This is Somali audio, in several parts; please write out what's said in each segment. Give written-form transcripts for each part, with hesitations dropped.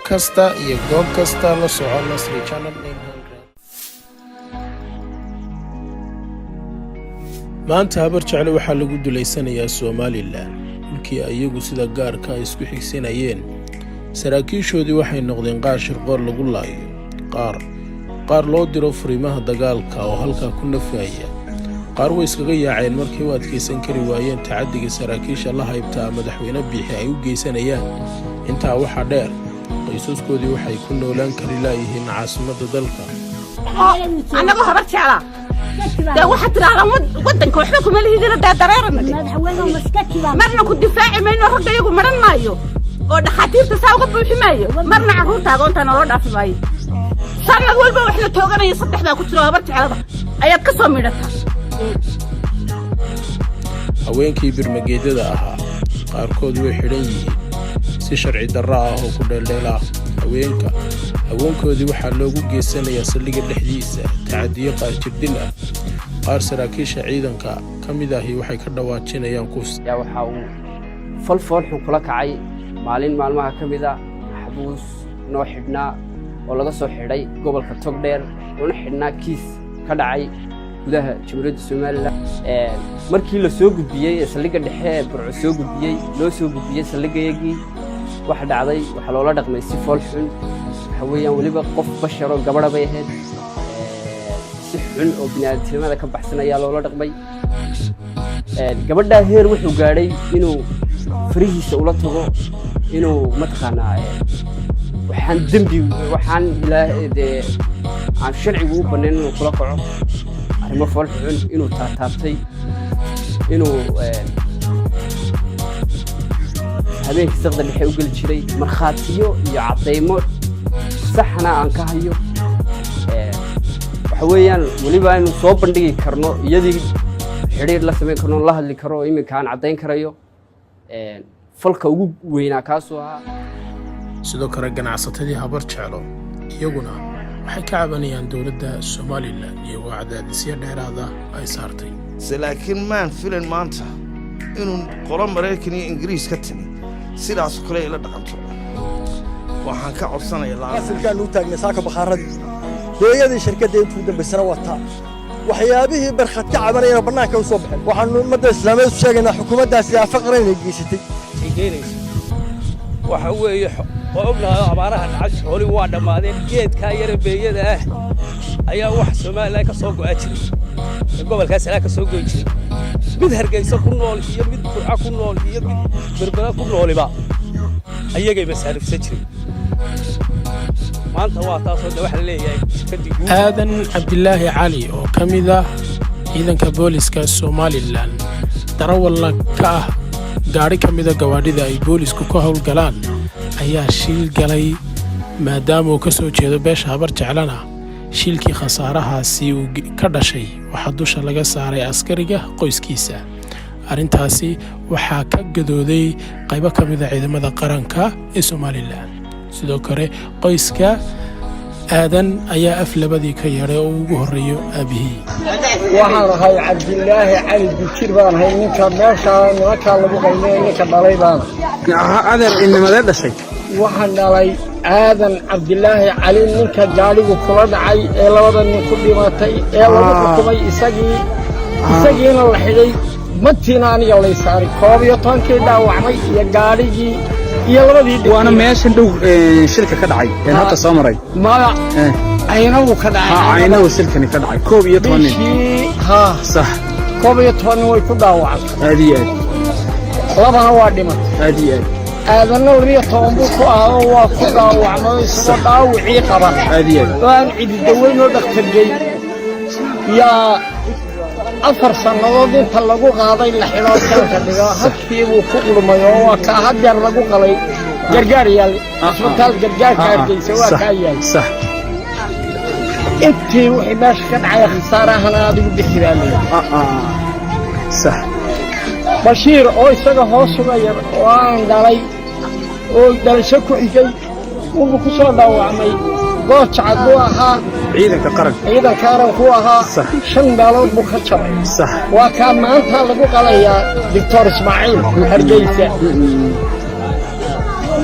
kasta iyo goob kasta la soco Nasri Channel 900. maanta habar jecel waxaa lagu duleysanayaa Somaliland dhulkii ayagu sida gaarka ay isku xigsanayeen saraakiishoodii waxay noqdeen qaar shirqoor lagu laayo qaar loo diro furimaha dagaalka oo halka ku nafaya qaar way iskaga yaaceen markii uu adkeysan kari waayeen tacadiga saraakiisha la haybta madaxweyne biixi ay u geysanayaan intaa waxa dheer qoysaskoodii waxay ku noolaan kari laayihiin caasimadda dalka anaga habar jeclaa ده واحد راح ودنك وحنا كمان اللي هنا ده درارنا مرنا كنت دفاعي ما إنه رجع يقول مرنا مايو وده خطير تساوي قبل في مايو مرنا عروض تاعون تنورنا في مايو صارنا نقول بقى وإحنا توقعنا يصدق ده كنت لو هبرت على ده أيام قصة ميرتها haweenkii birmageedada ahaa qaarkood way xidhan yihiin si sharci darro ah oo ku dheeldheela haweenkoodii waxaa loogu geysanayaa saldhigga dhexdiisa tacadiyo qaar jirdil ah qaar saraakiisha ciidanka ka mid ahi waxay ka dhawaajinayaan kufsi waxa uu falfool xun kula kacay maalin maalmaha ka mid ah xabuus noo xidhnaa oo laga soo xidhay gobolka Togdheer una xidhnaa kiis ka dhacay gudaha Jamhuuriyadda Soomaaliland markii la soo gudbiyay saldhigga dhexe burco soo gudbiyay loo soo gudbiyay saldhiggayagii waxa dhacday waxa loola dhaqmay si fool xun waxa weeyaan waliba qof bashar oo gabadha bay ahayd si xun oo bini'aadanimada ka baxsanaya loola dhaqmay gabadha heer wuxuu gaadhay inuu farihiisa ula tago inuu mataqaanaa waxaan ilaahay aan sharcigu u banayn inuu kula kaco arrimo fool xun inuu taabtay inuu habeenkii saqda dhexe u geli jiray markhaatiyo iyo cadeymo saxna aan ka hayo waxa weeyaan waliba aynu soo bandhigi karno iyadii xiriir la sameyn karno la hadli karo iminka aan cadeyn karayo falka ugu weynaa kaasoo ahaa sidoo kale ganacsatadii habar jeclo iyaguna waxay ka cabanayaan dowladda Somaliland iyo wacdaadisyo dheeraada ay saartay laakiin maan filan maanta inuu qolo Mareykan iyo Ingiriis ka timi sidaas kale ila dhaqanto waxaan ka codsanayaa asalkan uu taagnaa saaka bakhaarada hooyadii shirkadda intuu dambeysana wata waxyaabihii barxad ka cabanayna banaanka u soo baxay waxaan ummadda islaamiyada u sheegaynaa xukuumaddaasi afaqran inay geysatay waxa weeye ognahay abaaraha dhacay xooli waa dhamaadeen geedka yar beeyada ah ayaa wax Soomaaliland ka soo go'ay jiray gobolkaas ka soo go'ay jiray mid Hargeysa ku nool iyo mid Burco ku nool iyo mid Berbera ku nooliba ayagay masaarifsan jiray maanta waa taasoo wax la leeyahay shirkadii aadan Cabdillaahi Cali oo kamid ah ciidanka booliska Somaliland darawalla ka ah gaari kamid ah gawaadhida ay boolisku ka howlgalaan ayaa shil galay maadaama uu ka soo jeedo beesha habar jeclana shilkii khasaarahaasi uu ka dhashay waxaa dusha laga saaray askariga qoyskiisa arrintaasi waxaa ka gadooday qaybo ka mid ah ciidamada qaranka ee Somaliland sidoo kale qoyska aadan ayaa aflabadii ka yeeray oo ugu horeeyo aabihii waxaan ahay Cabdillaahi Cali Bukir baan ahay ninka meesha nimanka lagu qaynay ninka dhalay baan adeer inamada dhashay waxaan dhalay aadan Cabdillaahi Cali ninka gaarigu kula dhacay ee labada nin ku dhimatay ee lagu xukumay isagiina la xidhay matina aniga la saaray 12 dhaawacmay iyo gaarigii iyo labadii waana meesha dhow shirka ka dhacay ee hadda soo maray ma aynagu ka dhacay aynagu shirkani ka dhacay 12 ha sax 12 way ku dhaawacay aadiyaad labana waa dhimatay aadiyaad aadanna waliya toonbu ku ah waa ku dhaawacmay isagoo dhaawacii qaba aadiyaad waan cidi daweyn oo dhakhtargay yaa 4 sannadood inta lagu qaaday la xidho ka dhigo hadkii uu ku qulmay oo waa ka hadda lagu qalay gargaar yaal isbitaal gargaarka Hargeysa waa ka yaal sax intii wixii meesha ka dhacay khasaarahana adigu bixiraanay sax Bashiir oo isaga hoos uga yar oo aan dhalay oo dhalasho ku xigay uu ku soo dhaawacmay gooch cad buu ahaa ciidanka qaranku ahaa 5 dalood buu ka jabay sax waa ka maanta lagu qalayaa Dr. Ismaaciil Hargeysa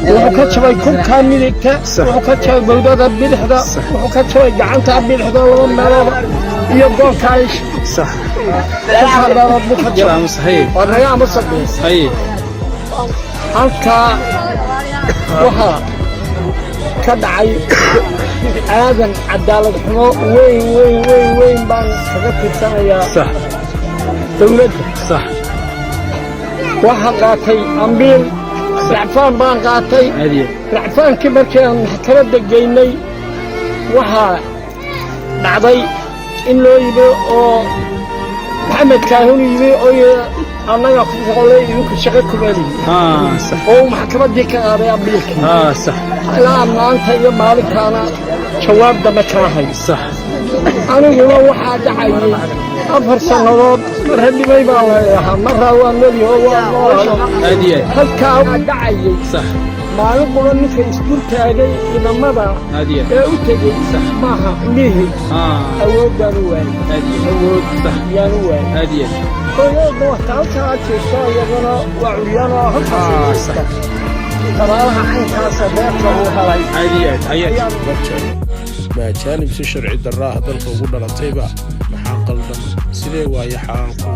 وحكتشوي كل كاملك وحكتشوي بودة بالحدا وحكتشوي جعنتها بالحدا وما يبقى كايش صح هذا ربك كلام صحيح وانا يا مصدق صحيح halka waxa ka dhacay aadan cadaalad xumo weyn baan kaga tirsanayaa صح dawladda صح waxa qaatay ambiil racfaan baan qaatay هذه racfaankii markii aan maxkamadda geynay waxa dhacday in loo yibo oo maxamed kaahun yibi oo annaga ku qolay inuu shaqo ku leeyahay صح oo maxkamadii ka qaaday ambiilka صح ilaa maanta iyo maalintaana jawaab dama kala hay صح aniguna waxaa dhacay 4 sanadood mar hadibay baan leeyahay mar waan leeyahay هذه halkaa dhacay صح maalin qolo ninka iskuul taagay inamada هذه ee u tegay sax maaha lihi awoodaan u waayay هذه awood صح yaan u waayay هذه kooyada waxa halkaa jeesto iyaguna waa cuyaan oo halkaa صح qaraaraha caynkaas beerta uu helay هذه ما جانب si sharci darraa dalka ugu dhalatayba maxaa qaldan sidee waaye xaalku